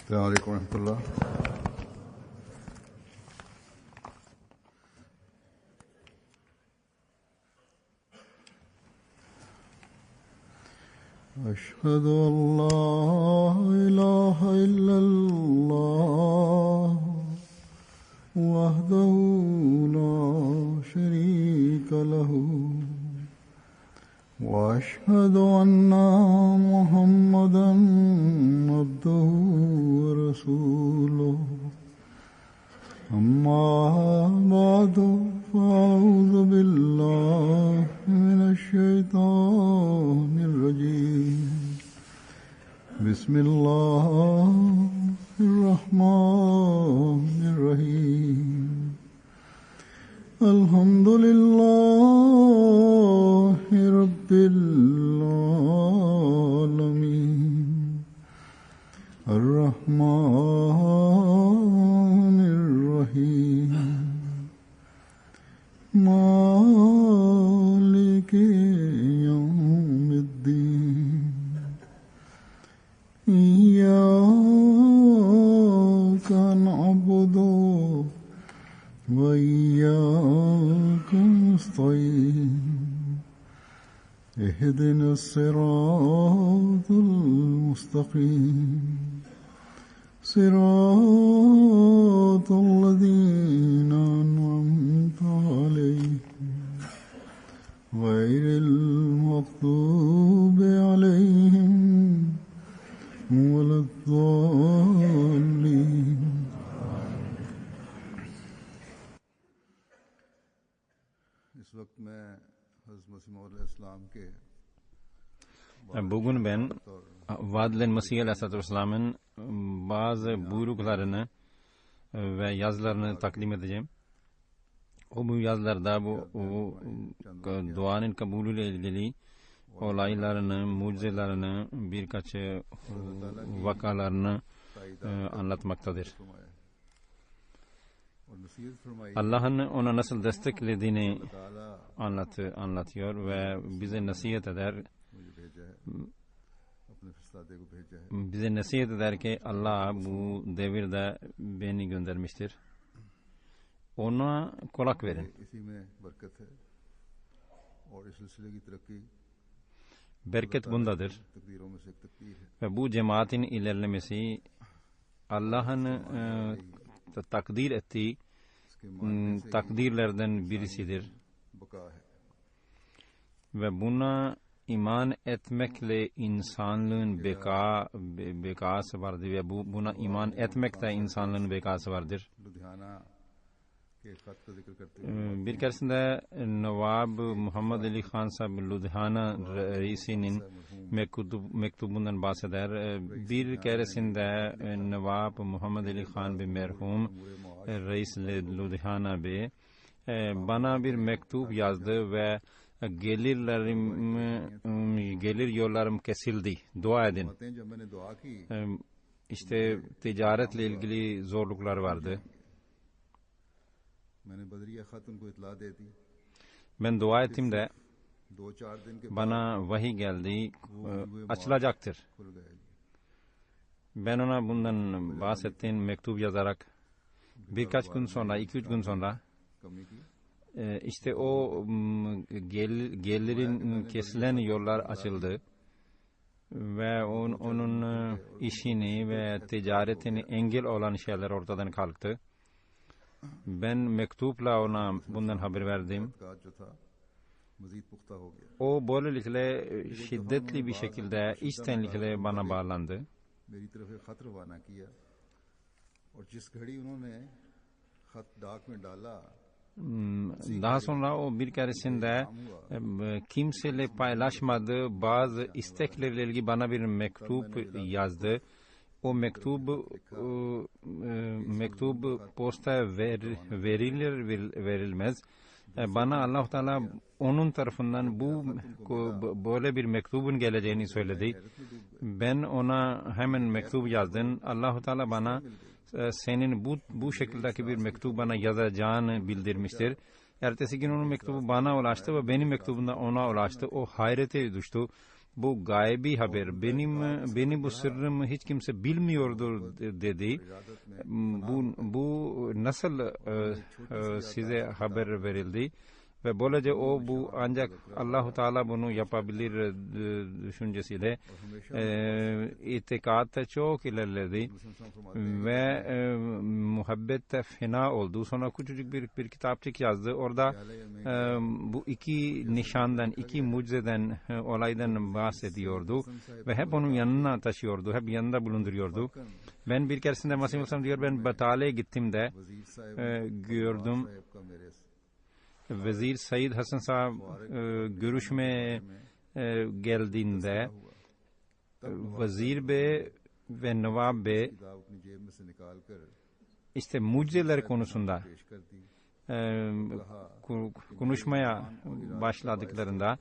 السلام عليكم ورحمة الله. أشهد أن لا إله إلا الله وحده لا شريك له وأشهد أن محمدا عبده ورسوله أما بعد فأعوذ بالله من الشيطان الرجيم بسم الله الرحمن الرحيم الحمد لله رب العالمين الرحمن الرحيم مالك يوم الدين إياك نعبد وإياك نستعين اهدنا الصراط المستقيم صراط الذين أنعمت عليهم غير المغضوب عليهم ولا الضالين. Bugün ben Vadlen Mesih Aleyhisselam'ın bazı buyruklarını ve yazılarını takdim edeceğim. Bu yazılarda bu duanın kabulüyle ilgili olaylarını, mucizelerini, birkaç vakalarını anlatmaktadır. Allah'ın ona nasıl desteklediğini anlatıyor ve bize nasihat eder. Bize nasihat eder ki Allah bu devirde beni göndermiştir. Ona kulak verin. Bereket bundadır. Ve bu cemaatin ilerlemesi Allah'ın takdir ettiği takdirlerden birisidir. Ve buna iman etmekle insanlığın bekası vardır ve buna iman etmekle insanlığın bekası vardır. Bir keresinde Nawab Muhammed Ali Khan Sahib Ludhiana reisinin mektubundan bahseder. Bir keresinde Nawab Muhammed Ali Khan bir merhum reis Ludhiana Bey bana bir mektup yazdı ve gelir yollarım kesildi. Dua edin. İşte ticaretle ilgili zorluklar vardı. Ben dua ettim de bana vahiy geldi, açılacaktır. Ben ona bundan bahsettim mektup yazarak. Birkaç gün sonra, 2-3 gün sonra işte o gelirin kesilen yollar açıldı ve onun işini ve ticaretini engel olan şeyler ortadan kalktı. Ben mektupla ona bundan haber verdim. O böylelikle şiddetli bir şekilde içtenlikle bana bağlandı. Daha sonra o bir keresinde kimseyle paylaşmadığı bazı isteklerle ilgili bana bir mektup yazdı. O mektup posta verilir verilmez. Bana Allah Teala onun tarafından böyle bir mektubun geleceğini söyledi. Ben ona hemen mektup yazdım. Allah Teala bana senin bu şekildeki bir mektup bana yazacağını bildirmiştir. Ertesi gün onun mektubu bana ulaştı ve benim mektubum da ona ulaştı. O hayrete düştü. bu gaybi haber, benim bu sırrımı hiç kimse bilmiyordur dedi. Bu nasıl size haber verildi? Ve böylece o bu ancak Allah-u Teala bunu yapabilir düşüncesiyle itikatta çok ilerledi ve muhabbette fena oldu. Sonra küçücük bir kitapçık yazdı. Orada bu iki nişandan, iki mucizeden, olaydan bahsediyordu ve hep onun yanına taşıyordu, hep yanında bulunduruyordu. Ben bir keresinde Masih Musa diyor, ben Batale'ye gittim de gördüm. Vezir Said Hasan Sahab görüşmeye geldiğinde Vezir Bey ve Nawab Bey işte mucizeler konusunda konuşmaya başladıklarında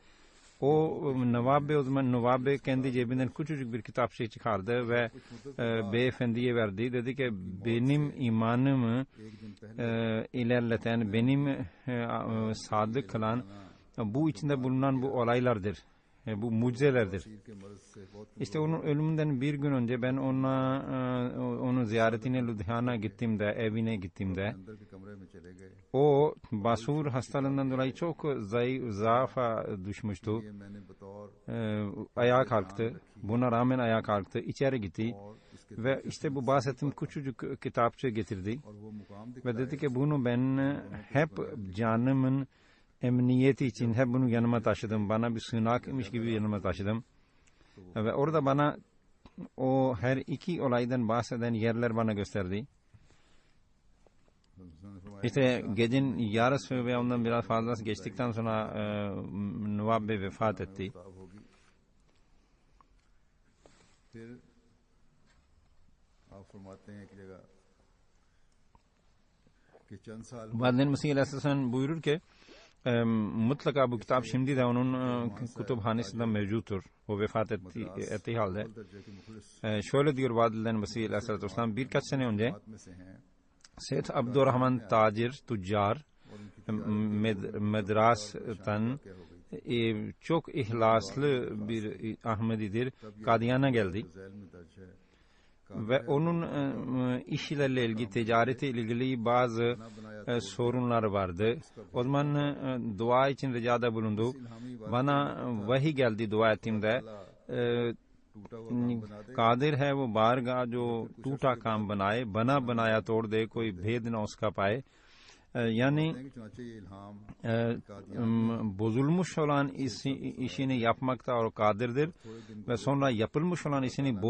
o Nawab Bey, o zaman Nawab Bey kendi cebinden küçücük bir kitapçık çıkardı ve beyefendiye verdi. Dedi ki benim imanımı ilerleten, benim sadık kılan bu içinde bulunan bu olaylardır. Bu mucizelerdir. İşte onun ölümünden bir gün önce ben onun ziyaretine Ludhiana gittiğimde, evine gittiğimde o basur hastalığından dolayı çok zaafa düşmüştü. Ayağa kalktı. Buna rağmen ayağa kalktı. İçeri gitti. Ve işte bu bahsettiğim küçücük kitapçı getirdi. Ve dedi ki bunu ben hep canımın emniyeti için hep bunu yanıma taşıdım. Bana bir sığınakmış gibi yanıma taşıdım. Ve orada bana o her iki olaydan bahseden yerler bana gösterdi. İşte gecenin yarısı ve ondan biraz fazlası geçtikten sonra Nawab Bey vefat etti. Bazen Mesih Aleyhisselam buyurur ki mutlaka bu kitap şimdi de onun kütüphanesinde mevcuttur. O vefat ettiği halde. Şöyle diyor Vadil'den Mesih Aleyhisselam, birkaç sene önce Seyyid Abdurrahman Tacir Tüccar Medras'tan çok ihlaslı bir Ahmedidir. Kadiyan'a geldi. Ve onun işlerle ilgili, ticaretiyle ilgili bazı sorunlar vardı. O zaman dua için ricada bulundu. Bana vahiy geldi dua ettiğimde. Qadir है वो बारगाह जो टूटा काम बनाए, बना बनाया तोड़ दे, कोई भेद न उसका पाए. Yani bozulmuş olan işini yapmakta o kadirdir ve sonra yapılmış olan işini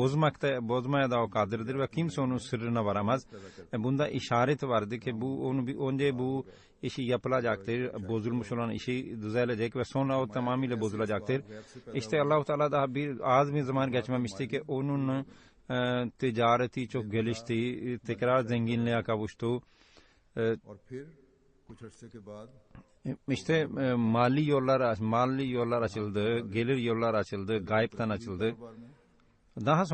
bozmaya da o kadirdir ve kimse onun sırrına varamaz. Bunda işaret vardı ki önce bu işi yapılacaktır, bozulmuş olan işi düzelecek ve sonra o tamamıyla bozulacaktır. İşte Allah-u Teala daha az bir zaman geçmemişti ki onun ticareti çok gelişti, tekrar zenginliğe kavuştu. İşte mali yollar açıldı, gelir yollar açıldı, gayipten açıldı. Daha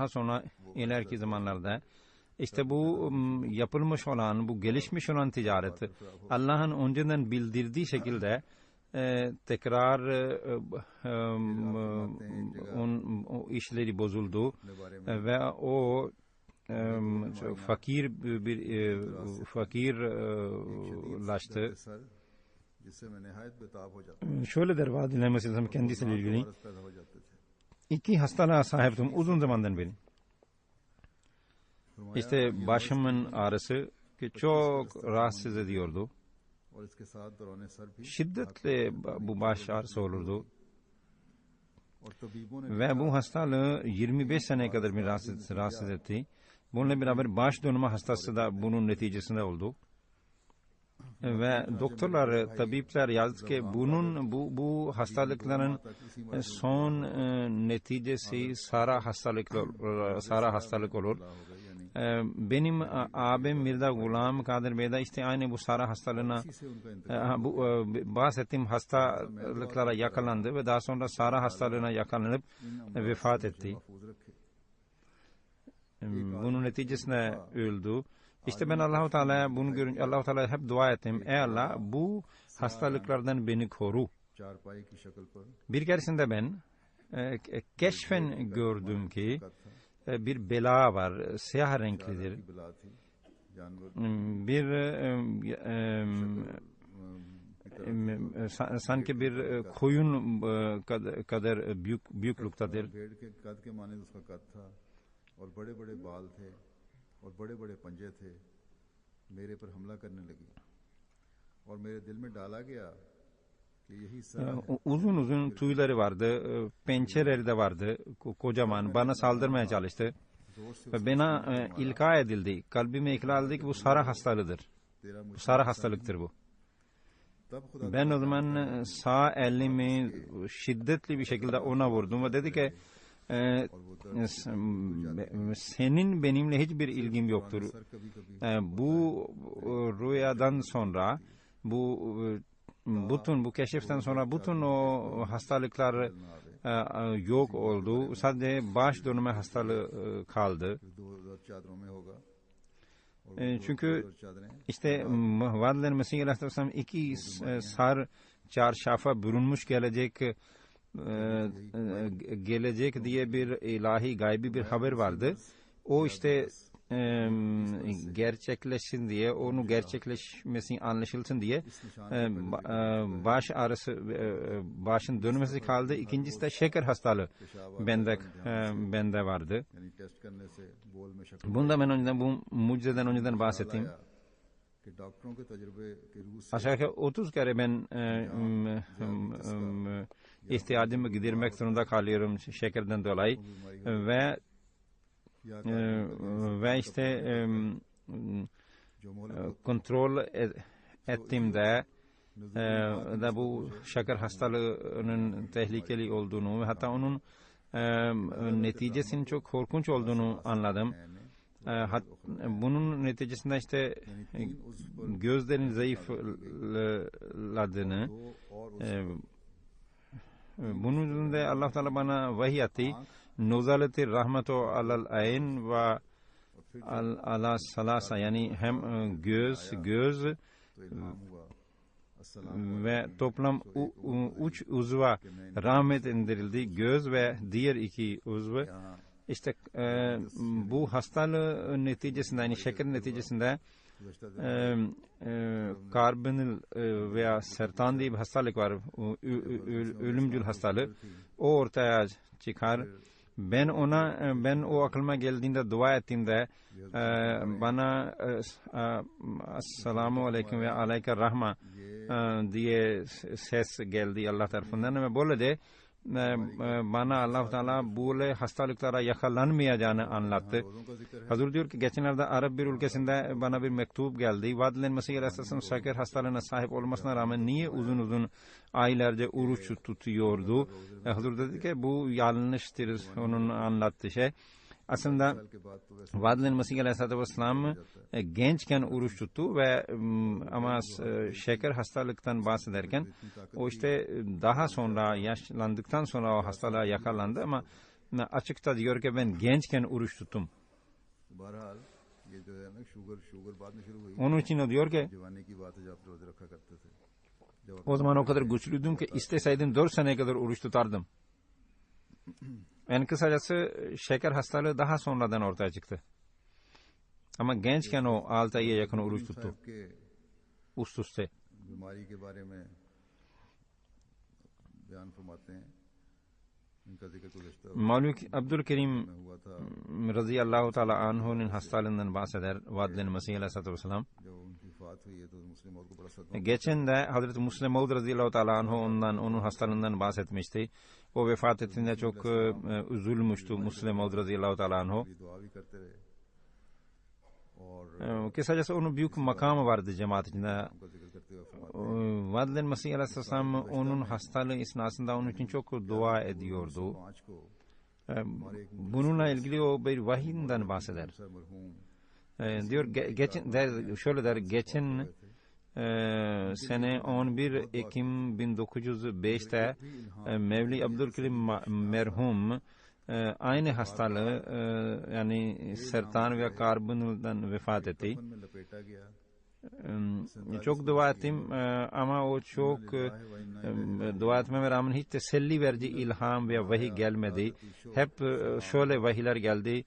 sonra ileriki zamanlarda işte bu yapılmış olan, bu gelişmiş olan ticaret Allah'ın önceden bildirdiği şekilde tekrar o işleri bozuldu ve o fakirlaştı. Şöyle der Vadil mesela kendisiyle ilgili. İki hastalığa sahiptim uzun zamandan beri. İşte başımın ağrısı ki çok rahatsız ediyordu. Şiddetle bu baş ağrısı olurdu. Ve bu hastalığı 25 seneye kadar beni rahatsız etti. Bununla beraber baş dönme hastası da bunun neticesinde oldu. Ve doktorlar, tabipler yazdı ki bu hastalıkların son neticesi sara hastalık olur. Benim abim Mirza Gulam Kadir Bey'de işte aynı bu sara hastalığına bahsettiğim hastalıklara yakalandı ve daha sonra sara hastalığına yakalanıp vefat etti. Bunun neticesinde öldü. İşte ben Allah-u Teala'ya bunu görünce Allah-u Teala'ya hep dua ettim. Ey Allah, bu hastalıklardan beni koru. चारपाई की शक्ल पर Bir keresinde ben keşfen gördüm ki bir bela var, siyah renklidir. की बिला थी जानवर Bir sanki bir koyun kadar büyüklüktedir. भेड़ के कद के माने उसका कद था और बड़े बड़े बाल थे और बड़े बड़े पंजे थे। मेरे पर हमला करने लगी और मेरे दिल में डाला गया कि यही सरा है। Uzun uzun tüyleri vardı, pençeleri de vardı, kocaman. Bana saldırmaya çalıştı. जोर से Ve bana ilka edildi. Kalbime ikna edildi ki bu Sara hastalığıdır. तेरा Bu मुझ Sara hastalıktır bu. तब खुदा Ben o zaman sağ elimi şiddetli bir şekilde ona vurdum ve dedi ki senin benimle hiçbir ilgim yoktur. Sir कभी कभी Bu rüyadan sonra bu keşiften sonra bütün o hastalıklar yok oldu. Sadece baş dönme hastalığı kaldı. दो चादरों में होगा Çünkü दो चादरें İşte Vadler Mesih Aleyhisselam iki sar çarşafa bürünmüş gelecek diye bir ilahi gaybi bir haber vardı. O işte gerçekleşsin diye, onu gerçekleşmesi anlaşılsın diye baş ağrısı, başın dönmesi kaldı. İkincisi de şeker hastalığı bende vardı. यानी टेस्ट करने से बोल में शक्ल Bunda ben önceden, bu mucizeden önceden bahsettim. कि डॉक्टरों के तजुर्बे की रूह से Aşağı yukarı 30 kere ben ihtiyacımı gidermek zorunda kalıyorum şekerden dolayı ve işte जो मोहल्ले kontrol ettiğimde da bu şeker hastalığının tehlikeli olduğunu ve hatta onun neticesinin çok korkunç olduğunu anladım. Bunun neticesinde işte gözlerin zayıfladığını, bunun yüzünde Allah Teala bana vahiy etti. Nuzaleti rahmetu alal ayn ve ala salasa, yani hem göz तो इल्हाम हुआ अस्सलाम ve toplam üç uzva rahmet indirildi. Göz ve diğer iki uzva. यहाँ İşte bu hastalığı neticesinde, yani şeker neticesinde गुज़श्ता karbonil veya sertan diye bir hastalık var. Ölümcül hastalık. O ortaya çıkar. Ben o aklıma geldiğinde, dua ettiğimde bana Esselamu Aleyküm ve Aleyke Rahma diye ses geldi Allah tarafından ve böyle de bana Allah Teala böyle hastalıklara yakalanmayacağını anlattı. रोज़ों का जिक्र है Hazır diyor ki geçenlerde Arap bir ülkesinde bana bir mektup geldi. Vadlen Mesih Aleyhisselam şeker hastalığına sahip olmasına rağmen niye uzun uzun aylarca oruç tutuyordu? Hazır dedi ki bu yanlıştır onun anlattığı şey. Aslında साल के बाद तो वैसे Vadlen Mesih Aleyhisselam gençken oruç tuttu ve ama şeker hastalıktan bahsederken o işte daha sonra yaşlandıktan sonra o hastalığa yakalandı ama açıkça diyor ki ben gençken oruç tuttum. बहरहाल ये जो है ना शुगर बाद में शुरू हुई Onun için o diyor ki जवानी की बात है जब आप रोजे रखा करते थे जब o zaman o kadar güçlüydüm ki isteseydim 4 seneye kadar oruç tutardım. En kısacası şeker hastalığı daha sonradan ortaya çıktı. Ama gençken o 6 aya yakın oruç tuttu. साहब के Üst üste. बीमारी के बारे में बयान फरमाते हैं इनका जिक्र गुज़श्ता Mevlük Abdülkerim में हुआ था radıyallahu teala anhu'nun hastalığından bahseder. Vadlen Mesih Aleyhisselatü Vesselam. जब उनकी वफात हुई है तो मुस्लिम मौत को बड़ा सदमा Geçen de Hazreti Müslim Maud radıyallahu teala anhu onun hastalığından bahsetmişti. O vefat ettiğinde çok üzülmüştü Müslim Maud radıyallahu teala anhu. की दुआ भी करते रहे और Kısacası onun büyük makamı vardı cemaat içinde. उनका जिक्र करते हुए फरमाते Vadlen Mesih Aleyhisselam onun hastalığı esnasında onun için çok dua ediyordu. 5 को Bununla ilgili o bir vahiyinden bahseder. Sir मरहूम Diyor şöyle der, geçen sene 11 Ekim 1905'te Mevli Abdülkerim merhum aynı hastalığı yani sertan ve karbonilden vefat etti. में लपेटा गया çok dua ettim ama o çok dua etmeme rağmen hiç teselli verici ilham ve vahiy gelmedi. Hep şöyle vahiyler geldi.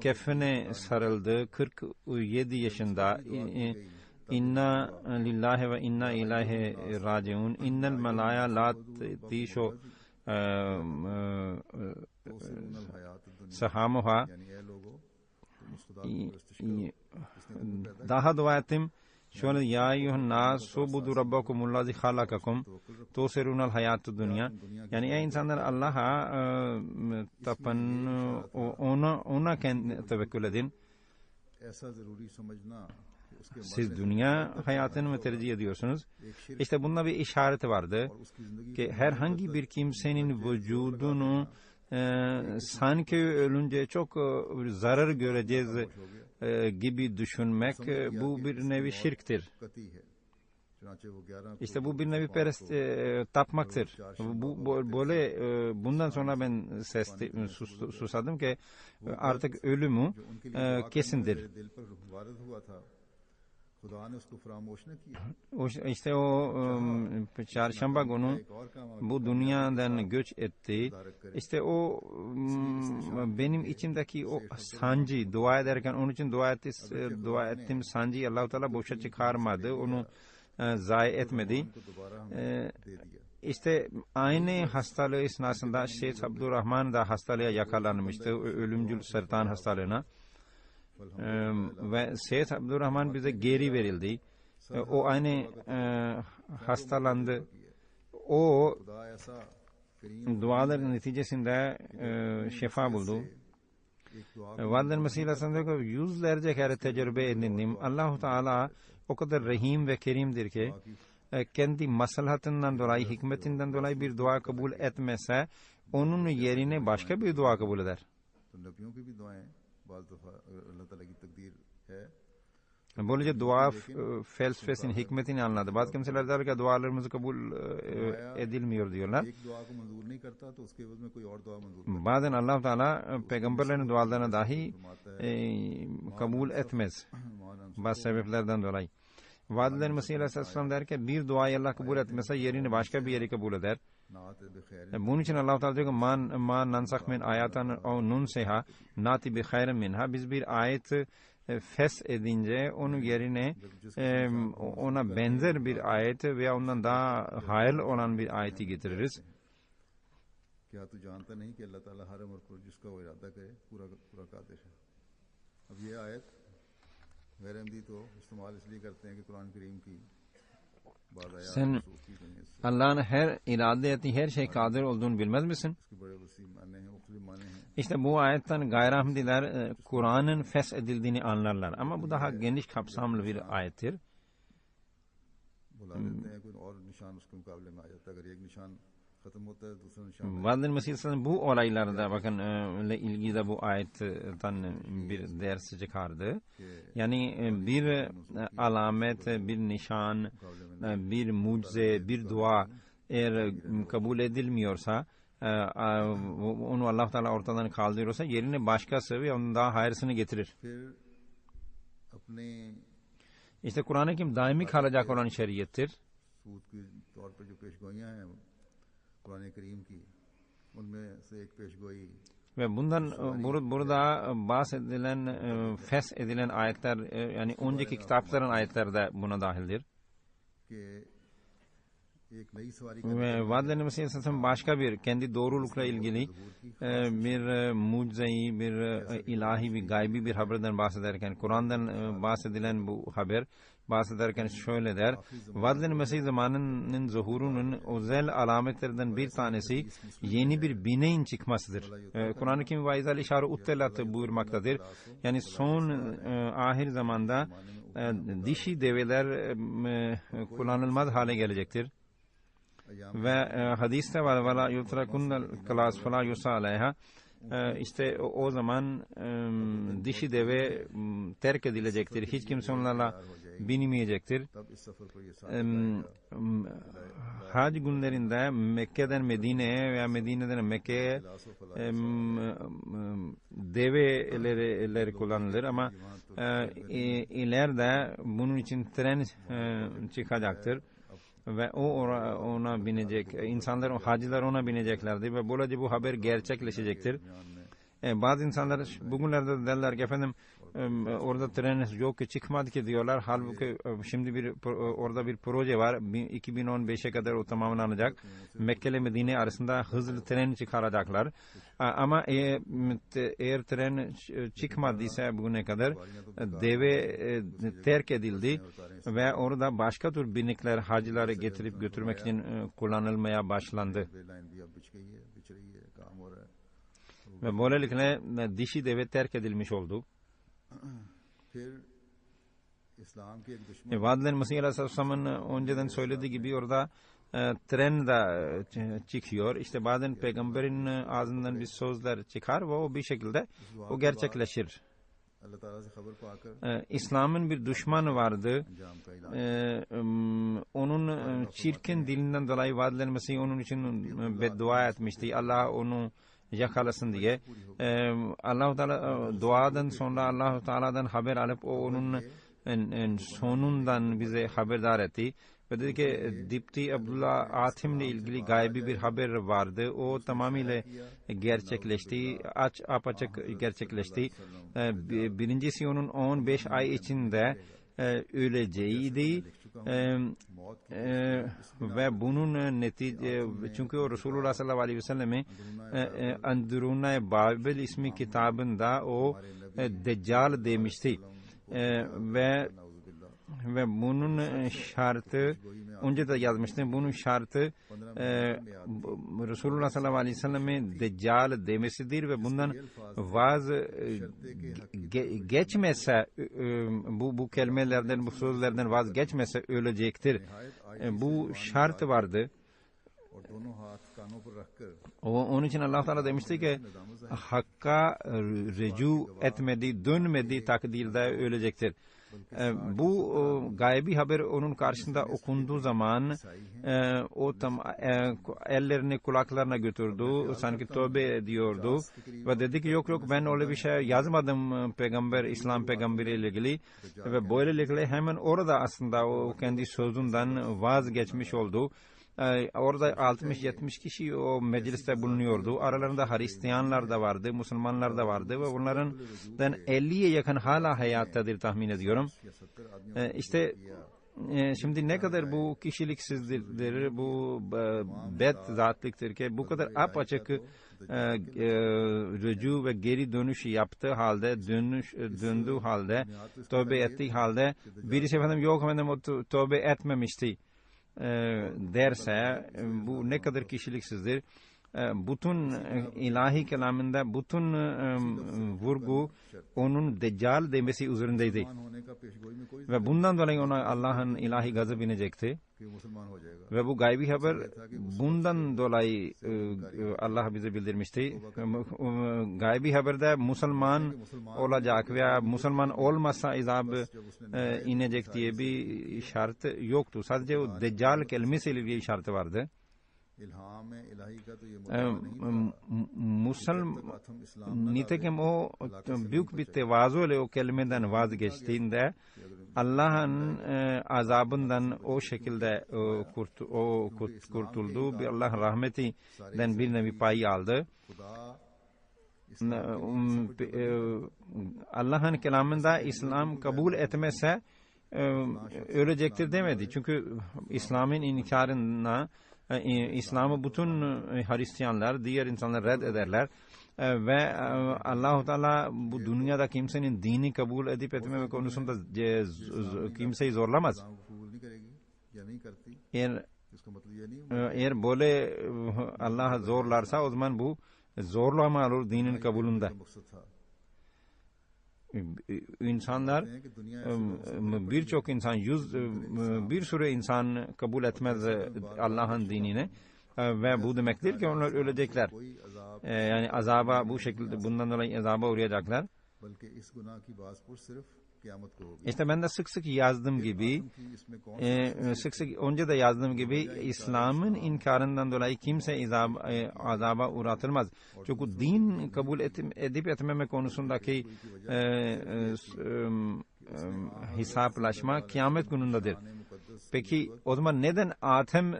Kefene sarıldı. 47 yaşında. İnna lillahi ve inna ileyhi raciun. İnnel melaya la tişo sahamuha. Daha dua ettim. Şöyle ya eyyuhen nas subudu rabbakumullazi halakakum tusirunal hayatü dünya. Yani ey insanlar Allah'a tapın, ona tevekkül edin. Siz dünya hayatını mı tercih ediyorsunuz? İşte bunda bir işareti vardı ki herhangi bir kimsenin vücudunu sanki ölünce çok zarar göreceğiz gibi düşünmek bu bir nevi şirktir. İşte bu bir nevi tapmaktır. Böyle bundan sonra ben susadım ki artık ölümü kesindir. İşte o çarşamba günü bu dünyadan göç etti. İşte o benim içimdeki o sancı dua ederken onun için dua ettim sancıyı Allah-u Teala boşa çıkarmadı. Onu zayi etmedi. İşte aynı hastalığı esnasında Şeyh Abdurrahman da hastalığa yakalanmıştı. Ölümcül sertan hastalığına. Ve Şeyh Abdurrahman bize geri verildi. O aynı hastalandı. O duaların neticesinde şifa buldu. Validem Mesih Aleyhisselam'da yüzlerce kere tecrübe edindim. Allah-u Teala o kadar rahim ve kerimdir ki kendi maslahatından dolayı, hikmetinden dolayı bir dua kabul etmese onun yerine başka bir dua kabul eder. Böylece dua felsefesinin hikmetini anladı. Bazı kimseler der ki dualarımızı kabul edilmiyor diyorlar. Bazen Allah-u Teala peygamberlerin dualarını dahi kabul etmez. Bazı sebeplerden dolayı. Vadiler Mesih Aleyhisselam der ki bir duayı Allah kabul etmese yerini başka bir yeri kabul eder. Bunun için Allah-u Teala diyor ki ma nansakh min ayatan o nunseha nati bi hayrin minha. Biz bir ayet fes edince onun yerine ona benzer bir ayet veya ondan daha hayırlı olan bir ayeti getiririz. क्या तू जानता नहीं कि अल्लाह ताला हर अमर को जिसका वो इरादा करे पूरा पूरा कादिर है. अब ये आयत गैर अहमदी तो इस्तेमाल इसलिए करते हैं कि कुरान करीम की बाद आया Sen Allah'ın her irade ettiği her şey kadir olduğunu bilmez misin? İşte bu ayetten gayriahmediler Kur'an'ın feshedildiğini anlarlar. Ama bu daha geniş kapsamlı bir ayettir. Validem Mesih Aleyhisselam bu olaylarda bakın ilgili de bu ayetten bir ders çıkardı. Yani bir alamet, bir nişan, bir mucize, bir dua eğer kabul edilmiyorsa onu Allah Teala ortadan kaldırıyorsa yerine başkası ve onun daha hayırlısını getirir. İşte Kur'an-ı Kerim daimi kalacak olan şeriyettir. Ve bundan burada bahsedilen, feshedilen ayetler yani önceki kitapların ayetleri de buna dahildir. Ve Vadil-i Mesih Aleyhisselam başka bir kendi doğrulukla ilgili bir mucizeyi, bir ilahi, bir gaybi bir haberden bahsederken, Kur'an'dan bahsedilen bu haber bahsederken şöyle der. Vadil-i Mesih zamanının zuhurunun özel alametlerden bir tanesi yeni bir bineğin çıkmasıdır. Kur'an-ı Kerim vaizal işarı uttelat buyurmaktadır. Yani son ahir zamanda dişi develer kullanılmaz hale gelecektir. Ve hadiste var vela yutrakunnal klas fala yusa aleyha. İşte o zaman dişi deve terk edilecektir. Hiç kimse onlarla binmeyecektir. hac günlerinde Mekke'den Medine'ye veya Medine'den Mekke'ye develeri kullanılır ama ileride bunun için tren çıkacaktır ve ona binecek, insanlar, hacılar ona bineceklerdir ve böylece bu haber gerçekleşecektir. Bazı insanlar bugünlerde derler ki efendim orada tren yok ki, çıkmadı ki diyorlar. Halbuki şimdi orada bir proje var. 2015'e kadar o tamamlanacak. Mekke ile Medine arasında hızlı tren çıkaracaklar. Ama eğer tren çıkmadıysa bugüne kadar deve terk edildi ve orada başka tür binlikler hacıları getirip götürmek için kullanılmaya başlandı. Ve böylelikle dişi deve terk edilmiş oldu. Vadler Mesih Aleyhisselam'ın önceden söylediği gibi orada tren de çıkıyor. İşte bazen peygamberin ağzından bir sözler çıkar ve o bir şekilde o gerçekleşir. İslam'ın bir düşmanı vardı. Onun çirkin dilinden dolayı Vadler Mesih onun için beddua etmişti. Allah onu yakalasın diye. Allah-u Teala duadan sonra Allah-u Teala'dan haber alıp o onun sonundan bize haberdar etti. Ve dedi ki Dipti Abdullah Atim'le ilgili gaybi bir haber vardı. O tamamıyla gerçekleşti. Apaçık gerçekleşti. Birincisi onun 15 ay içinde öleceğiydi. Ve bunun netice, çünkü o Resulullah sallallahu aleyhi ve sellem'in Anduruna Babil ismi kitabında o Deccal demişti. Ve bunun şartı önce de yazmıştım. Bunun şartı Resulullah sallallahu aleyhi ve sellem'in Deccal demesidir ve bundan vaz geçmese bu kelimelerden, bu sözlerden vazgeçmese ölecektir. Bu şart vardı. Onun için Allah Teala demişti ki Hakk'a rücu etmedi, dönmedi takdirde ölecektir. Bu gaybi haber onun karşısında okunduğu zaman o ellerini kulaklarına götürdü, sanki tövbe ediyordu ve dedi ki yok ben öyle bir şey yazmadım peygamber, İslam peygamberiyle ilgili ve böylelikle hemen orada aslında o kendi sözünden vazgeçmiş oldu. Orada 60-70 kişi o mecliste bulunuyordu. Aralarında Hristiyanlar da vardı, Müslümanlar da vardı ve bunlardan 50'ye yakın hala hayattadır tahmin ediyorum. İşte şimdi ne kadar bu kişiliksizdir, bu bed zatlıktır ki bu kadar apaçık rücu ve geri dönüş yaptığı halde, döndüğü halde, tövbe ettiği halde birisi efendim yok efendim o tövbe etmemişti derse bu ne kadar kişiliksizdir. Bütün ilahi kelamında bütün vurgu onun Deccal demesi üzerindeydi. Ve bundan dolayı ona Allah'ın ilahi gazabı inecekti. Ve bu gaybi haber bundan dolayı Allah bize bildirmişti. Gaybi haberde Müslüman olacak veya Müslüman olmasa azab inecek diye bir şart yoktu. Sadece o Deccal kelimesiyle ilgili şartı vardı. Nitekim o büyük bir tevazu ile o kelimeden vazgeçtiğinde Allah'ın azabından o şekilde kurtuldu. Bir Allah rahmetinden bir nevi payı aldı. Allah'ın kelamında İslam kabul etmezse ölecektir demedi. Çünkü İslam'ın inkarına İslam'ı bütün Hristiyanlar, diğer insanlar reddederler ve Allah-u Teala bu dünyada kimsenin dini kabul edip etmeme konusunda kimseyi zorlamaz. Eğer böyle Allah zorlarsa o zaman bu zorlama olur dinin kabulünde. İnsanlar birçok insan bir sürü insan kabul etmez Allah'ın dinini ve bu demektir ki onlar ölecekler. Yani azaba bu şekilde bundan dolayı azaba uğrayacaklar. क़यामत को होगी। İşte ben de sık sık yazdığım gibi, sık sık önce de yazdığım gibi İslam'ın inkarından dolayı kimse azaba uğratılmaz. Çünkü din kabul edip etmeme konusundaki hesaplaşma kıyamet günündedir. Peki o zaman neden Adem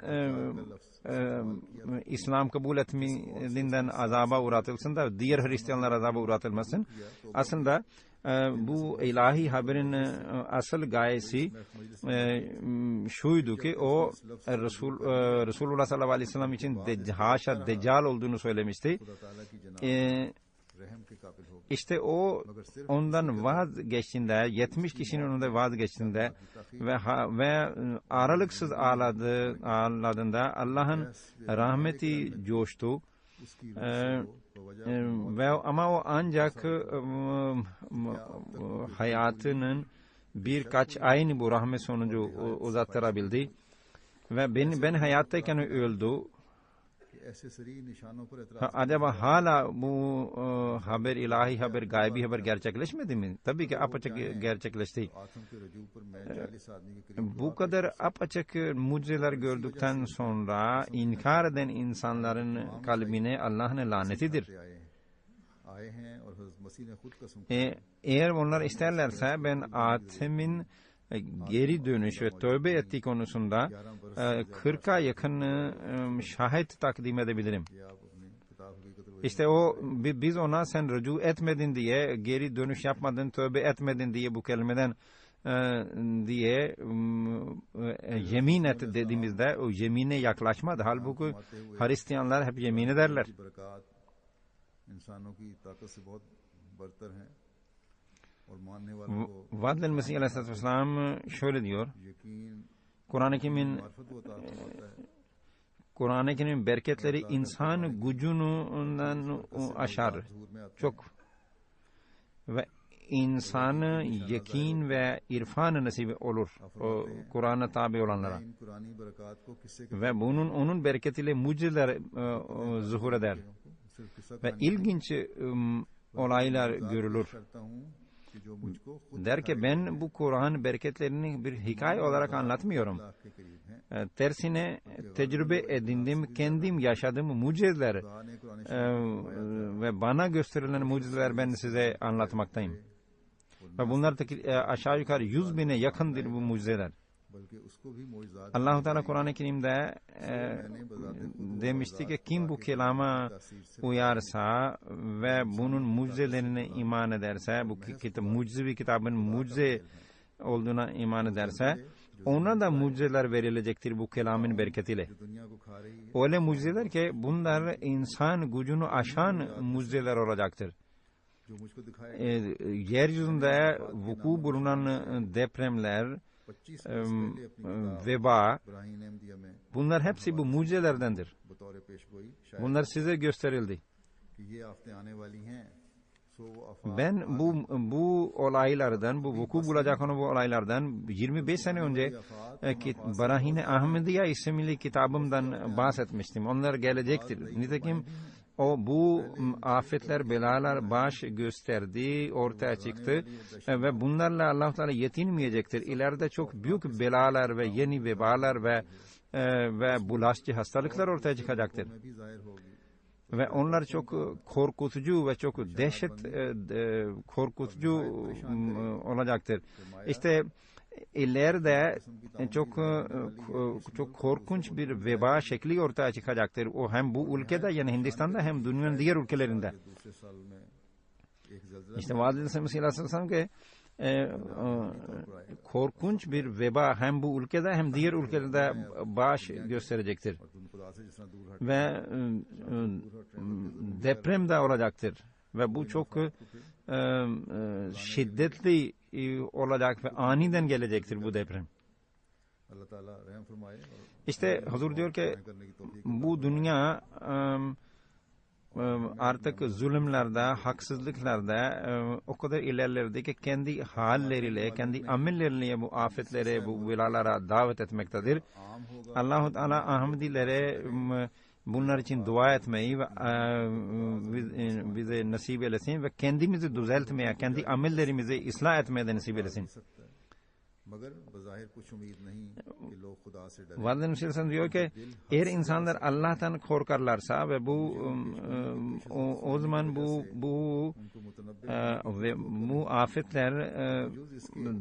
İslam kabul etmediğinden azaba uğratılsın da diğer Hristiyanlar azaba uğratılmasın? Aslında bu ilahi haberin asıl gayesi şuydu ki o Resulullah sallallahu aleyhi ve sellem için haşa deccal olduğunu söylemişti. İşte o ondan vazgeçtiğinde, 70 kişinin önünde vazgeçtiğinde ve aralıksız ağladığında Allah'ın rahmeti coştu. Ve ama o ancak hayatının birkaç ayını bu rahmet sonucu uzattırabildi ve ben hayattayken öldü. Acaba hala bu haber, ilahi haber, gaybi haber gerçekleşmedi mi? Tabii ki apaçık gerçekleşti. Bu kadar apaçık mucizeler gördükten sonra inkar eden insanların kalbine Allah'ın lanetidir. Eğer onlar isterlerse ben Adem'in geri dönüş ve tövbe ettiği konusunda 40'a yakın şahit takdim edebilirim. İşte o biz ona sen rücu etmedin diye, geri dönüş yapmadın, tövbe etmedin diye bu kelimeden diye yemin et dediğimizde o yemine yaklaşmadı. Halbuki Hristiyanlar hep yemin ederler. Vaad-ül Mesih Aleyhisselatü Vesselam şöyle diyor. Kur'an-ı Kerim'in bereketleri insan gücünden aşar. Çok. Ve insanı yakin ve irfan nasip olur. Kur'an'a tabi olanlara. Ve onun bereketiyle mucizeler zuhur eder. Ve ilginç olaylar görülür. Der ki ben bu Kur'an bereketlerini bir hikaye olarak anlatmıyorum. Tersine tecrübe edindim, kendim yaşadığım mucizeler ve bana gösterilen mucizeler ben size anlatmaktayım. Ve bunlar aşağı yukarı 100.000'e yakındır bu mucizeler. Allah-u Teala Kur'an-ı Kerim'de demişti ki kim bu kelama uyarsa ve bunun mucizelerine iman ederse, bu mucizevi kitabın mucize olduğuna iman ederse, ona da mucizeler verilecektir bu kelamın bereketiyle. Öyle mucizeler ki bunlar insan gücünü aşan mucizeler olacaktır. Yeryüzünde vuku bulunan depremler, veba, bunlar hepsi bu mucizelerdendir. Bunlar size gösterildi. Ben bu olaylardan, bu vuku bulacak olan bu olaylardan 25 sene önce Barahine Ahmediye isimli kitabımdan bahsetmiştim. Onlar gelecektir. Nitekim bu afetler, belalar baş gösterdi, ortaya çıktı ve bunlarla Allah-u Teala yetinmeyecektir. İleride çok büyük belalar ve yeni vebalar ve bulaşıcı hastalıklar ortaya çıkacaktır. Ve onlar çok korkutucu ve çok dehşet korkutucu olacaktır. İşte ileride çok korkunç bir veba şekli ortaya çıkacaktır. O hem bu ülkede yani Hindistan'da hem dünyanın diğer ülkelerinde. İşte Vaad-ül Mesih Aleyhisselam ki korkunç bir veba hem bu ülkede hem diğer ülkelerde baş gösterecektir. Ve deprem de olacaktır. Ve bu çok şiddetli olacak ve aniden gelecektir bu deprem. İşte Hazur diyor ki bu dünya artık zulümlerde, haksızlıklarda o kadar ilerledi ki kendi halleriyle, kendi amelleriyle bu afetlere, bu belalara davet etmektedir. Allah-u Teala Ahmedilere bunlar için dua etmeyi ve bize nasip eylesin ve kendimizi düzeltmeye, kendi amellerimizi ıslah etmeye de nasip eylesin. Valide Müslüman diyor ki eğer insanlar Allah'tan korkarlarsa ve o zaman bu afetler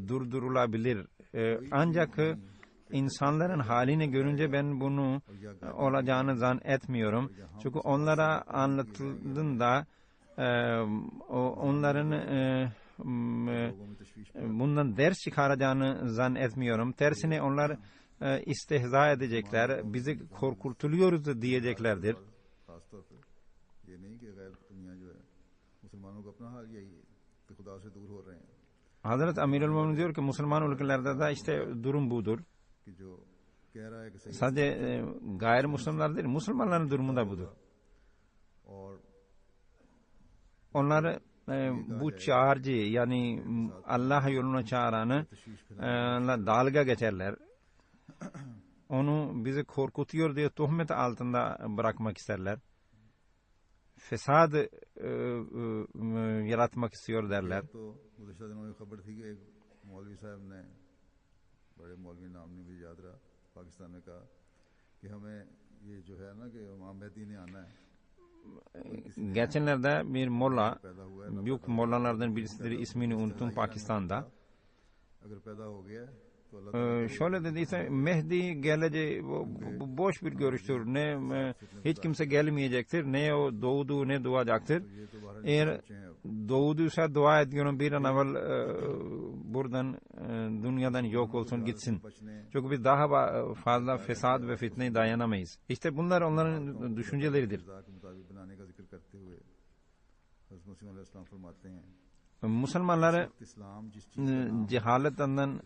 durdurulabilir. Ancak insanların halini görünce ben bunu olacağını zannetmiyorum. Çünkü onlara anlatıldığında onların bundan ders çıkaracağını zannetmiyorum. Tersine onlar istihza edecekler, bizi korkutuluyoruz diyeceklerdir. Hazreti Amirul Muminin diyor ki Müslüman ülkelerde de işte durum budur. Sadece gayrimüslimler değil, Müslümanların durumu da budur. Onları bu çağırıcı yani Allah yoluna çağıranı dalga geçerler. Onu bizi korkutuyor diye tuhmet altında bırakmak isterler. Fesad yaratmak istiyor derler. Geçenlerde bir molla, büyük mollalardan birisidir, ismini unuttum, Pakistan'da. Şöyle dediyse Mehdi geleceği boş bir görüştür. Ne hiç kimse gelmeyecektir. Ne o doğdu ne doğacaktır. Eğer doğduysa dua ediyorum bir an evvel buradan dünyadan yok olsun gitsin. Çünkü biz daha fazla fesad ve fitneyi dayanamayız. İşte bunlar onların düşünceleridir. Müslümanları cehaletten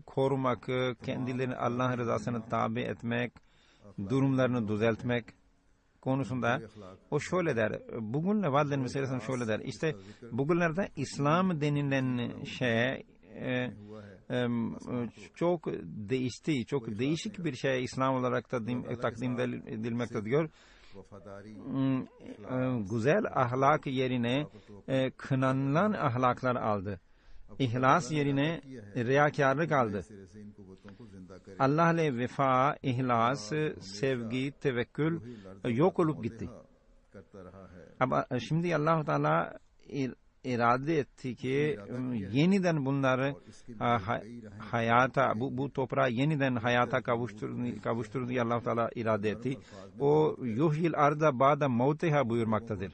korumak, kendilerini Allah'ın rızasına tabi etmek, durumlarını düzeltmek konusunda o şöyle der. Bugün validen meselesini şöyle der. İşte bugünlerde İslam denilen şey çok değişti, çok değişik bir şey İslam olarak takdim edilmekte diyor. Güzel ahlak yerine kınanılan ahlaklar aldı. İhlas yerine riyakarlık aldı. Allah ile vefa, ihlas, sevgi, tevekkül yok olup gitti. Ama şimdi Allah-u Teala irade etti ki yeniden bunları hayata, bu toprağı yeniden hayata kavuşturdu diye Allah-u Teala irade etti. O yuhyil arda ba'da mevtiha buyurmaktadır.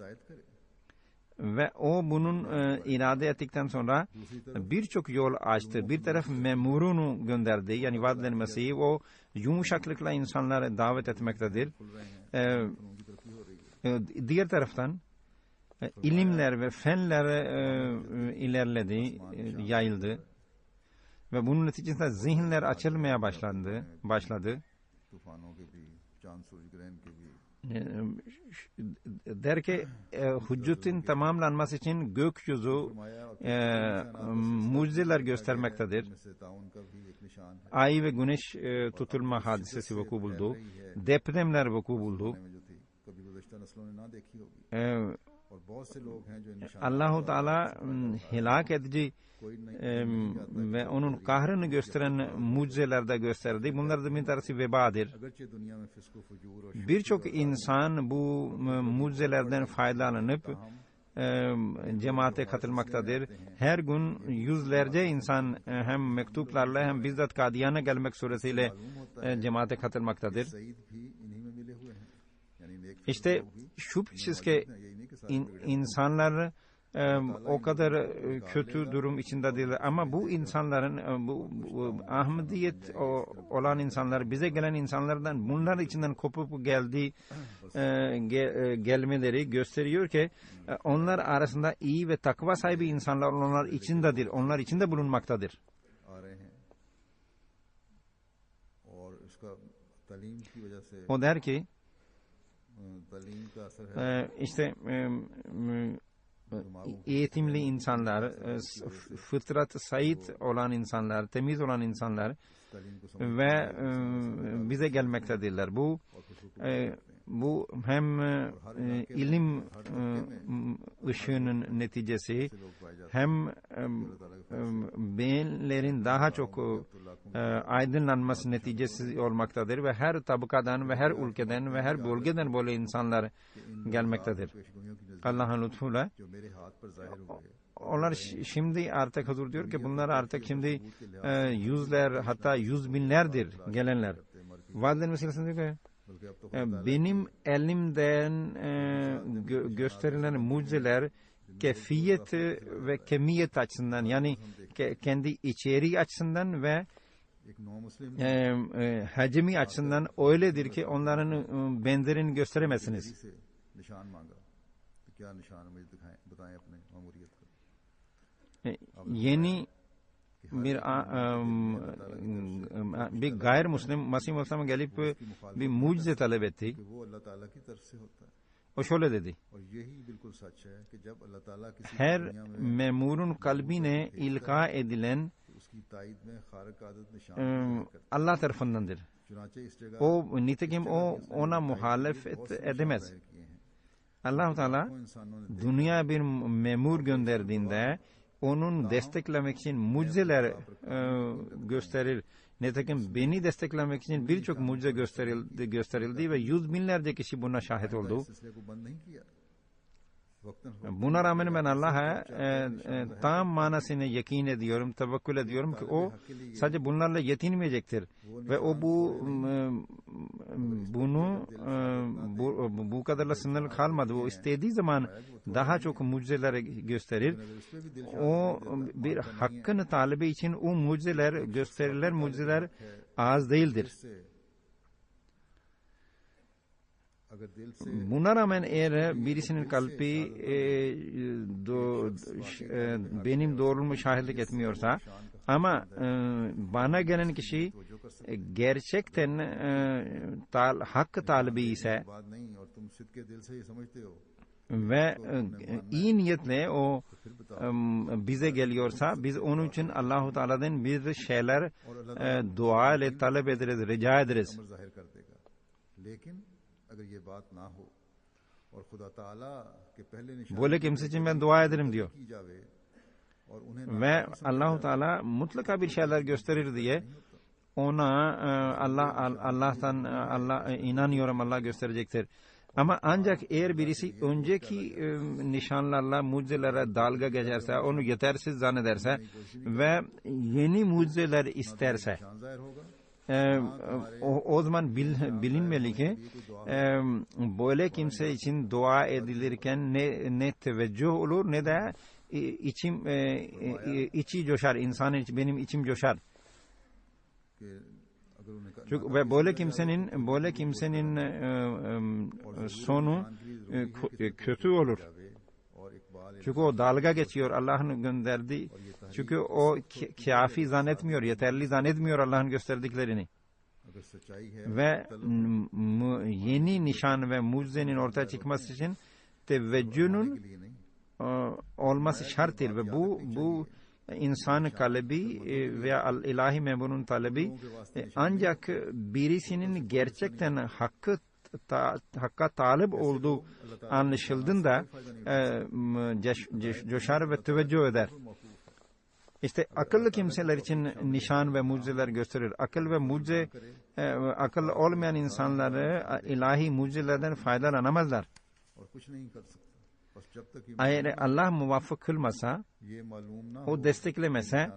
Ve o bunun irade ettikten sonra birçok yol açtı. Bir taraf memurunu gönderdi. Yani vaad-ı Mesih o yumuşaklıkla insanları davet etmektedir. Diğer taraftan ilimler ve fenler ilerledi, yayıldı. Ve bunun neticesinde zihinler açılmaya başladı. Der ki hüccetin tamamlanması için gökyüzü mucizeler göstermektedir. Ay ve güneş tutulma hadisesi vuku buldu. Depremler vuku buldu. Allah-u Teala helak edici ve onun kahrını gösteren mucizeler de gösterdi. Bunlar bir tanesi vebadır. Birçok insan bu mucizelerden faydalanıp cemaate katılmaktadır. Her gün yüzlerce insan hem mektuplarla hem bizzat Kadiyan'a gelmek suretiyle cemaate katılmaktadır. İşte şüphesiz ki insanlar o kadar kötü durum içinde değil ama bu insanların bu Ahmediyet olan insanlar, bize gelen insanlardan bunlar içinden kopup gelmeleri gösteriyor ki onlar arasında iyi ve takva sahibi insanlar onlar içindedir, onlar içinde bulunmaktadır. O der ki işte eğitimli insanlar, fıtrat sait olan insanlar, temiz olan insanlar ve bize gelmektedirler. Bu bu hem ilim ışığının neticesi, hem beyinlerin daha çok aydınlanması neticesi olmaktadır ve her tabakadan ve her ülkeden ve her bölgeden böyle insanlar gelmektedir. Allah'ın lütfuyla onlar şimdi artık huzur diyor ki bunlar artık şimdi yüzler hatta yüz binlerdir gelenler. Vaadin meselesinde diyor ki benim elimden gösterilen mucizeler keyfiyet ve kemiyet açısından, yani kendi içeriği açısından ve hacmi açısından öyledir ki onların benzerini gösteremezsiniz. Yeni bir gayrimüslim Mesih Muslim'e gelip bir mucize talep etti. O şöyle dedi: her memurun kalbine ilka edilen Allah tarafındandır. O nitekim o ona muhalefet edemez. Allah-u Teala dünya bir memur gönderdiğinde onun desteklemek için mucizeler gösterir. Nitekim beni desteklemek için birçok mucize gösterildi ve yüz binlerce kişi buna şahit oldu. Buna rağmen ben Allah'a tam manasına yekin ediyorum, tevekkül ediyorum ki o sadece bunlarla yetinmeyecektir. Ve o bu kadarla sınırlı kalmadı. O istediği zaman daha çok mucizeler gösterir. O bir hakkını talebi için o mucizeler, gösterilen mucizeler az değildir. Buna rağmen eğer birisinin kalbi benim doğruluğumu şahitlik etmiyorsa ama bana gelen kişi gerçekten hakkı talibi ise ve iyi niyetle o bize geliyorsa biz onun için Allah-u Teala'dan bir şeyler dua ile talep ederiz, rica ederiz. Böyle kimse için ben dua ederim diyor. Ve Allah-u Teala mutlaka bir şeyler gösterir diye ona Allah'tan inanıyorum, Allah gösterecektir. Ama ancak eğer birisi önceki nişanlarla, mucizelere dalga geçerse, onu yetersiz zannederse ve yeni mucizeler isterse, o zaman bilinmeli ki böyle kimse için dua edilirken ne teveccüh olur ne de içi coşar, insanın benim içim coşar. Çünkü ve böyle kimsenin sonu kötü olur. Çünkü o dalga geçiyor Allah'ın gönderdiği. Çünkü o kafi zannetmiyor, yeterli zannetmiyor Allah'ın gösterdiklerini. Ve yeni nişan ve mucizenin ortaya çıkması için teveccühün olması şarttır ve bu insan talebi veya ilahi memurun talebi ancak birisinin gerçekten hakka talip olduğu anlaşıldığında coşar ve teveccüh eder. İşte akıllı kimseler için nişan ve mucizeler gösterir. Akıl olmayan insanları ilahi mucizelerden faydalanamazlar. Eğer Allah muvaffak kılmasa, o desteklemese,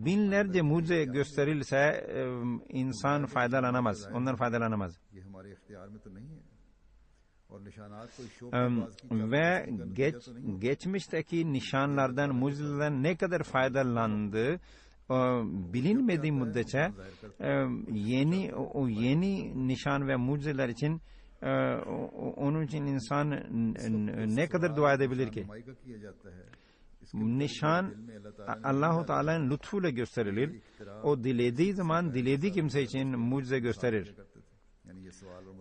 binlerce mucize gösterilse insan faydalanamaz, ondan faydalanamaz. Ve geçmişteki nişanlardan, mucizelerden ne kadar faydalandığı bilinmediği müddetçe yeni nişan ve mucizeler için onun için insan ne kadar dua edebilir ki? Nişan Allah-u Teala'nın lütfuyla gösterilir. O dilediği zaman dilediği kimse için mucize gösterir.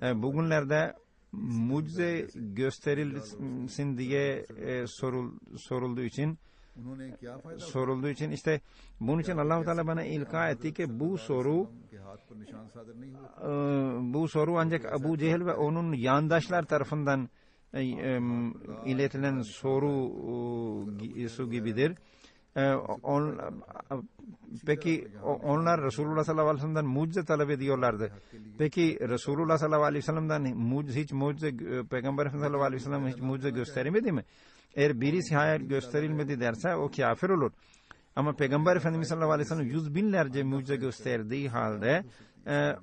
Bugünlerde mucize gösterilsin diye sorulduğu için उन्होंने क्या फायदा sorulduğu için işte bunun için Allah-u Teala bana ilka etti ki bu soru के हाथ पर निशान सादर नहीं हुए bu soru ancak Ebu Cehil ve onun yandaşlar tarafından iletilen soru gibidir. Peki onlar Resulullah sallallahu aleyhi ve sellem'den mucize talep ediyorlardı. Peki Resulullah sallallahu aleyhi ve sellem'den hiç mucize, Peygamber Efendimiz sallallahu aleyhi ve sellem hiç mucize göstermedi mi? Eğer birisi hayır gösterilmedi derse o kafir olur. Ama Peygamber Efendimiz sallallahu aleyhi ve sellem yüz binlerce mucize gösterdiği halde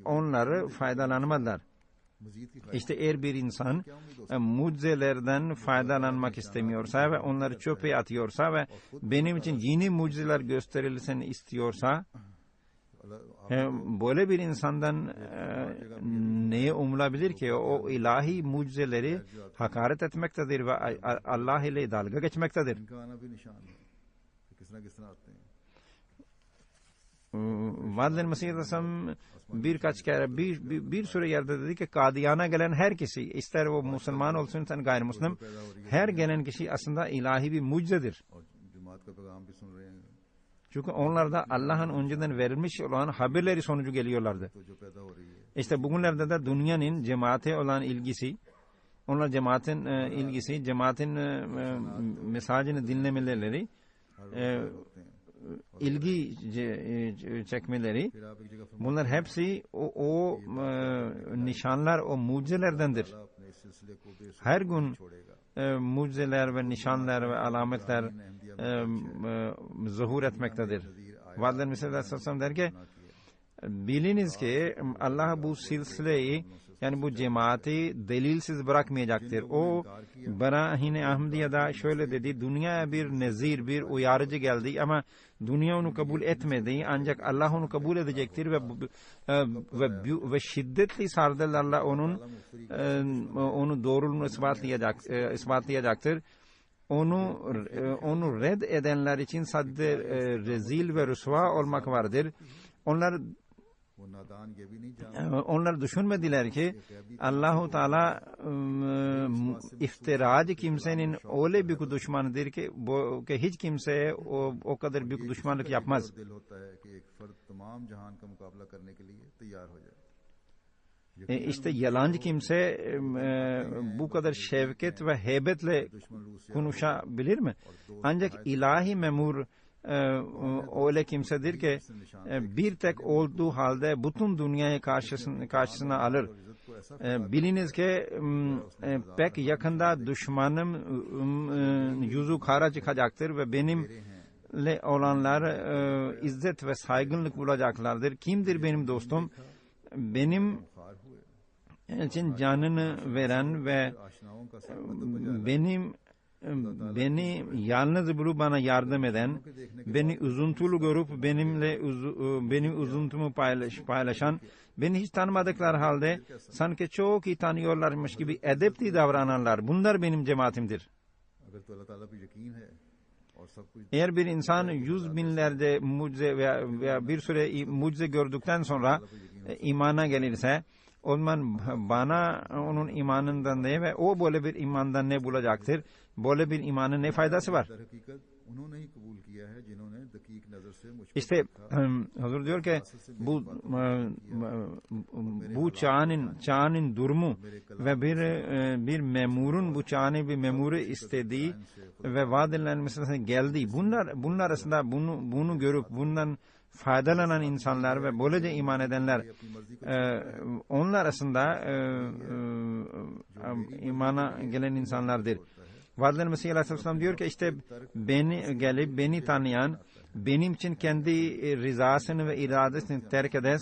onları faydalanmadılar. İşte eğer bir insan mucizelerden faydalanmak istemiyorsa ve onları çöpe atıyorsa ve benim için yeni mucizeler gösterilsin istiyorsa böyle bir insandan neye umulabilir ki? O ilahi mucizeleri hakaret etmektedir ve Allah ile dalga geçmektedir. Vadel Mesih Aleyhisselam birkaç kere bir süre yerde dedi ki Kadiyana gelen her kişi, ister o Müslüman olsun ister gayrimüslim, her gelen kişi aslında ilahi bir mucizedir. Çünkü onlar da Allah'ın önceden verilmiş olan haberleri sonucu geliyorlardı. İşte bugünlerde de dünyanın cemaate olan ilgisi, onlar cemaatin ilgisi, cemaatin mesajını dinlemeleri, ilgi çekmeleri, bunlar hepsi o nişanlar, o mucizelerdendir. Her gün mucizeler ve nişanlar ve alametler zuhur etmektedir. Vadel Mesih Aleyhisselam der ki, biliniz ki Allah bu silsileyi, yani bu cemaati delilsiz bırakmayacaktır. O Berahin-i Ahmediye'de şöyle dedi, dünyaya bir nezir, bir uyarıcı geldi ama dünya onu kabul etmedi, ancak Allah onu kabul edecektir ve şiddetli sardırlarla onu doğruluğunu ispatlayacaktır. Onu red edenler için sadece rezil ve rüsva olmak vardır. Onlar düşünmediler ki Allah-u Teala iftiracı kimsenin öyle büyük düşmanıdır ki hiç kimseye o kadar büyük düşmanlık yapmaz. İşte yalancı kimse bu kadar şevket ve heybetle konuşabilir mi? Ancak ilahi memur öyle kimsedir ki bir tek olduğu halde bütün dünyayı karşısına alır. Biliniz ki pek yakında düşmanım yüzü kara çıkacaktır ve benimle olanlar izzet ve saygınlık bulacaklardır. Kimdir benim dostum? Benim için canını veren ve beni yalnız bulup bana yardım eden, beni üzüntülü görüp benim üzüntümü paylaşan, beni hiç tanımadıkları halde sanki çok iyi tanıyorlarmış gibi edepli davrananlar, bunlar benim cemaatimdir. Eğer bir insan yüz binlerce mucize veya bir süre mucize gördükten sonra imana gelirse, o zaman bana onun imanından ne ve o böyle bir imandan ne bulacaktır? Böyle bir imanın ne faydası var? İşte Hazır diyor ki bu çağının durumu ve bir memurun bu çağını bir memuru istediği ve vaat edilen meselesine geldi. Bunlar arasında bunu görüp bundan faydalanan insanlar ve böylece iman edenler onlar arasında imana gelen insanlardır. Vadel Mesih Aleyhisselam diyor ki işte beni tanıyan, benim için kendi rızasını ve iradesini terk eder,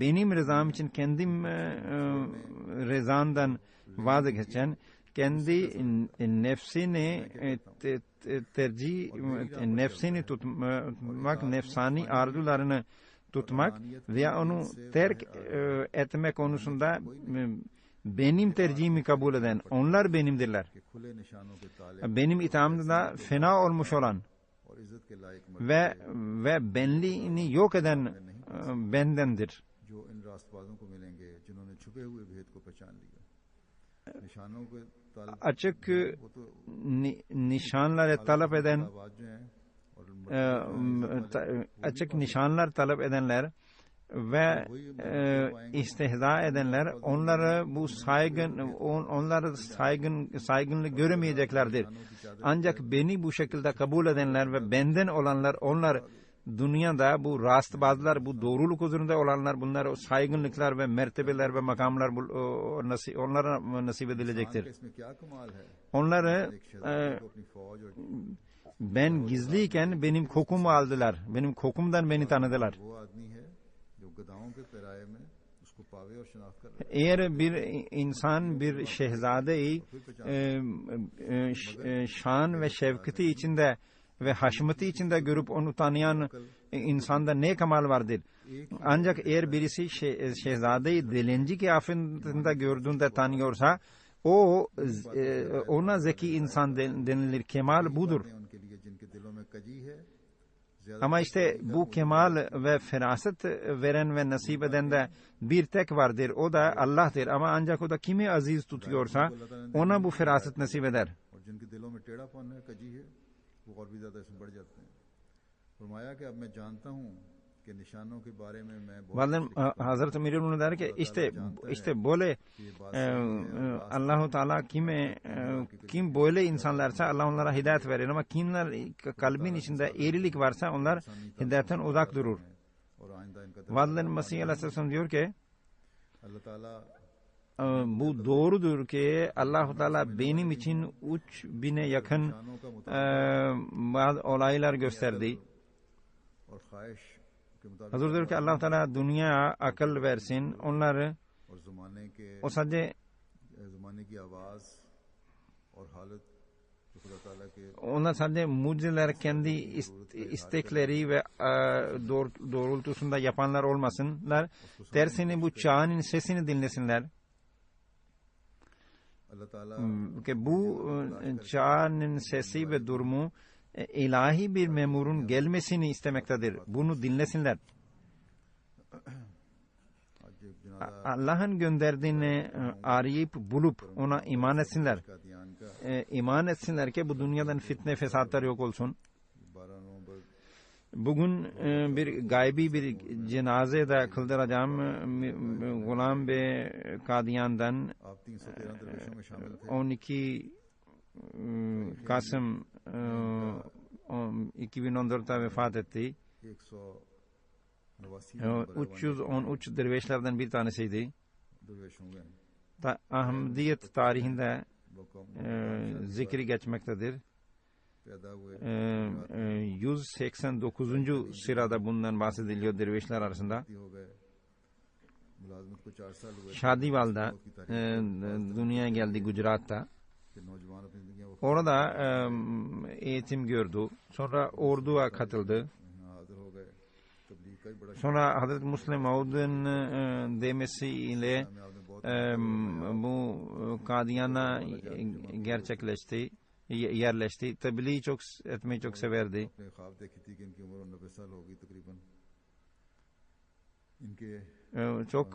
benim rızam için kendim rızamdan vazgeçen, kendi nefsini tutmak, nefsani arzularını tutmak veya onu terk etme konusunda benim tercihimi kabul eden, onlar benimdirler. Benim itaamda fena olmuş olan ve benliğini yok eden bendendir. açık nişanları talep eden açık nişanlar talep edenler ve istihza edenler onları bu saygınlık göremeyeceklerdir. Ancak beni bu şekilde kabul edenler ve benden olanlar, onlar dünyada bu rastbazlar, bu doğruluk huzurunda olanlar, bunlar o saygınlıklar ve mertebeler ve makamlar onlara nasip edilecektir. Onları ben gizliyken benim kokumu aldılar. Benim kokumdan beni tanıdılar. Eğer bir insan bir şehzadeyi şan ve şefkati içinde ve haşmeti içinde görüp onu tanıyan insanda ne kemal vardır. Ancak eğer birisi şehzadeyi dilenci kıyafetinde gördüğünde tanıyorsa ona zeki insan denilir. Kemal budur. Ama işte bu kemal ve feraset veren ve nasip eden de bir tek vardır. O da Allah'tır. Ama ancak o da kimi aziz tutuyorsa ona bu feraset nasip eder. Bazen Hazreti Mirun der ki işte böyle Allah-u Teala kim böyle insanlarsa Allah onlara hidayet verir ama kimler kalbin içinde eğrilik varsa onlar hidayetten uzak durur. Vallahi Mesih Aleyhisselam diyor ki bu doğrudur ki Allah-u Teala benim için 3000'e yakın bazı olaylar gösterdi. Hazır diyor ki Allah-u Teala dünyaya akıl versin. Onları o sadece onlar sadece mucizeler kendi istekleri ve doğrultusunda yapanlar olmasınlar. Tersine bu çağın sesini dinlesinler. Ki bu çağın sesi ve durumu ilahi bir memurun gelmesini istemektedir. Bunu dinlesinler. Allah'ın gönderdiğini arayıp bulup ona iman etsinler. İman etsinler ki bu dünyadan fitne fesatlar yok olsun. Bugün bir gaybi bir cenaze de kıldıracağım. Gulam Bey Kadiyan'dan 12 Kasım 2014'te vefat etti. 313 dervişlerden bir tanesiydi. Ahmediyet tarihinde zikri geçmektedir. 189. sırada bundan bahsediliyor dervişler arasında. Şadival'da dünyaya geldi, Gujarat'ta. Orada eğitim gördü. Sonra orduya katıldı. Sonra Hazreti Musleh Maud'un demesiyle bu Kadiyan'a gerçekleşti, yerleşti. Tebliğ etmeyi çok severdi. Çok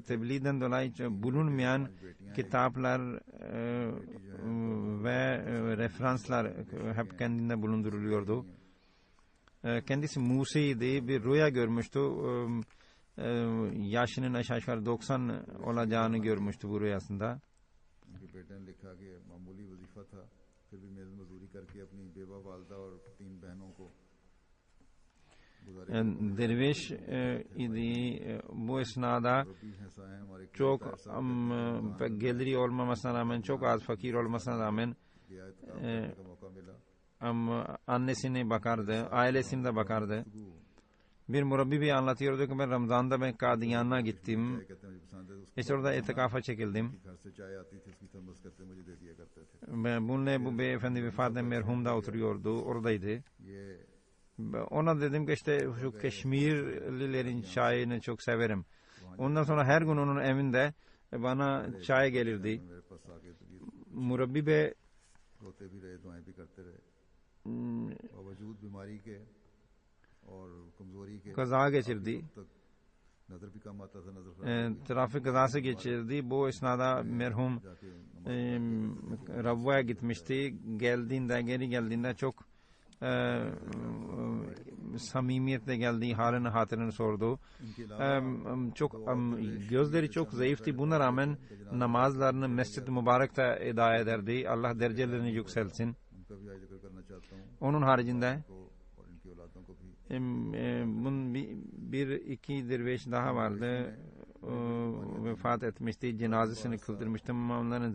tebliğden dolayı bulunmayan kitaplar ve referanslar hep kendinde bulunduruluyordu. Kendisi Musi'ydi, bir rüya görmüştü. Yaşının aşağı yukarı 90 olacağını görmüştü bu rüyasında. Derviş idi. Bu esnada çok geliri olmamasına rağmen, çok az fakir olmasına rağmen annesine bakardı, ailesine de bakardı. Bir murabbi anlatıyordu ki ben Ramazan'da ben Kadiyan'a gittim. İşte orada itikafa çekildim. Bununla bu beyefendi vefatın merhumda oturuyordu, oradaydı. Ona dedim ki işte şu Keşmirlilerin çayını çok severim. Ondan sonra her gün onun evinde bana çay gelirdi. Murabbi Bey kaza geçirdi. नजर भी कम आता था, नजर trafik kazası geçirdi. Bu esnada merhum Rabva'ya gitmişti. Geri geldiğinde çok samimiyetle geldiği halini hatırını sordu. Çok gözleri çok zayıftı. Buna rağmen namazlarını Mescid-i Mübarek'te eda ederdi. Allah derecelerini yükseltsin. Onun haricinde bunun bir iki derviş daha vardı. Vefat etmişti. Cenazesini kıldırmıştım ama onlardan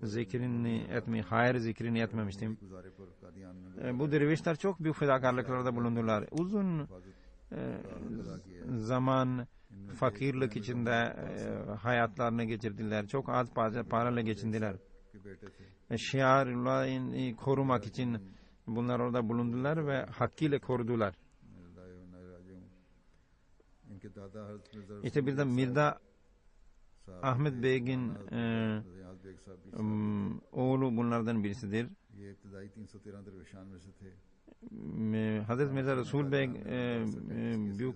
zikrini etmeyi, hayır zikrini etmemiştim. Bu dervişler çok büyük fedakarlıklarda bulundular. Uzun zaman fakirlik içinde hayatlarını geçirdiler. Çok az parayla geçindiler. Şiarları korumak için bunlar orada bulundular ve hakkıyla korudular. İşte bir de Mirza Ahmet Bey'in oğlu bunlardan birisidir. Hazreti Mirza Resul Bey büyük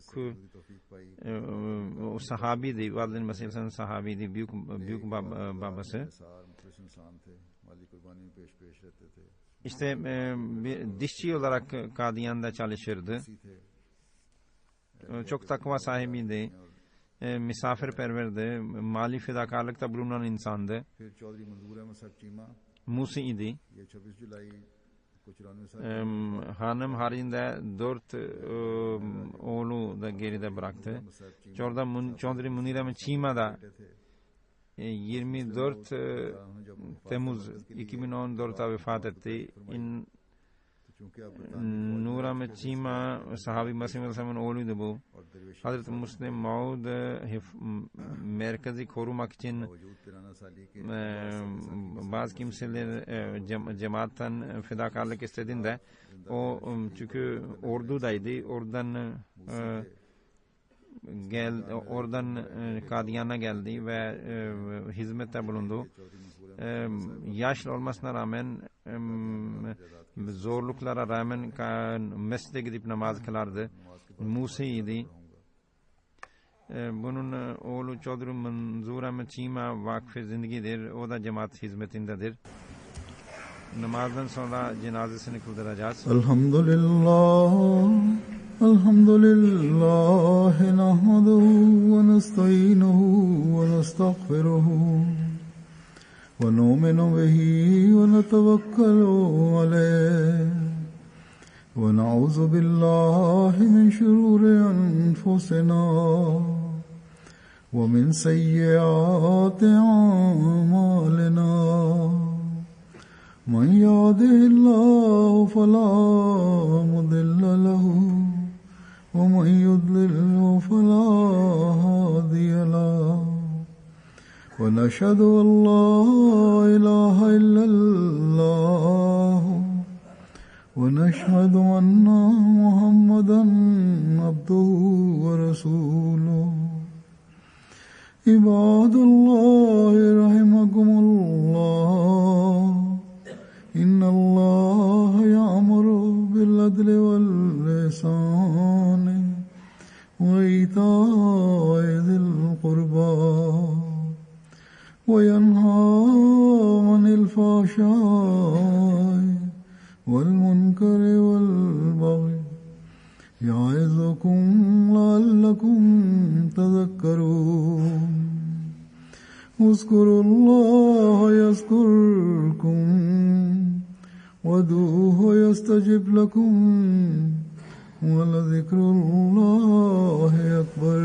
o sahabiydi. Validin Mesih'in sahabiydi. Büyük babası. İşte bir dişçi olarak Kadiyan'da çalışırdı. Çok takva sahibiydi. Misafirperverdi. Mali fedakarlıkta bulunan insandı. Musi'ydi. Hanım haricinde 4 oğlu da geride bıraktı. Chaudhry Munir Chima da 24 Temmuz 2014'te vefat etti. Nur Ahmed Chima sahabi Masih Aleyhisselam'ın oğluydu bu. Hazreti Muslim Maud merkezi korumak için bazı kimseler cemaatten fedakarlık istediğinde o çünkü ordudaydı. Oradan Kadiyan'a geldi ve hizmette bulundu. Yaşlı olmasına rağmen zorluklara rağmen mescide gidip namaz kılardı. Musi'ydi. Bunun oğlu Chaudhry Manzoor Ahmed Chima vakf-ı zindegidir. O da cemaat hizmetindedir. Namazdan sonra cenazesini kıldıracağız. Elhamdülillah. Elhamdülillah. Nahmaduhu ve nesta'inuhu ve nestağfiruhu. ونؤمن به ونتوكل عليه ونعوذ بالله من شرور أنفسنا ومن سيئات أعمالنا من يهده الله فلا مضل له ومن يضلل فلا هادي له ونشهد أن لا إله إلا الله ونشهد أن محمدا عبده ورسوله عباد الله رحمكم الله إن الله يأمر بالعدل والإحسان وإيتاء ذي القربى وينهى عن الفحشاء والمنكر والبغي يعظكم لعلكم تذكرون اذكروا الله يذكركم وادعوه يستجب لكم ولذكر الله أكبر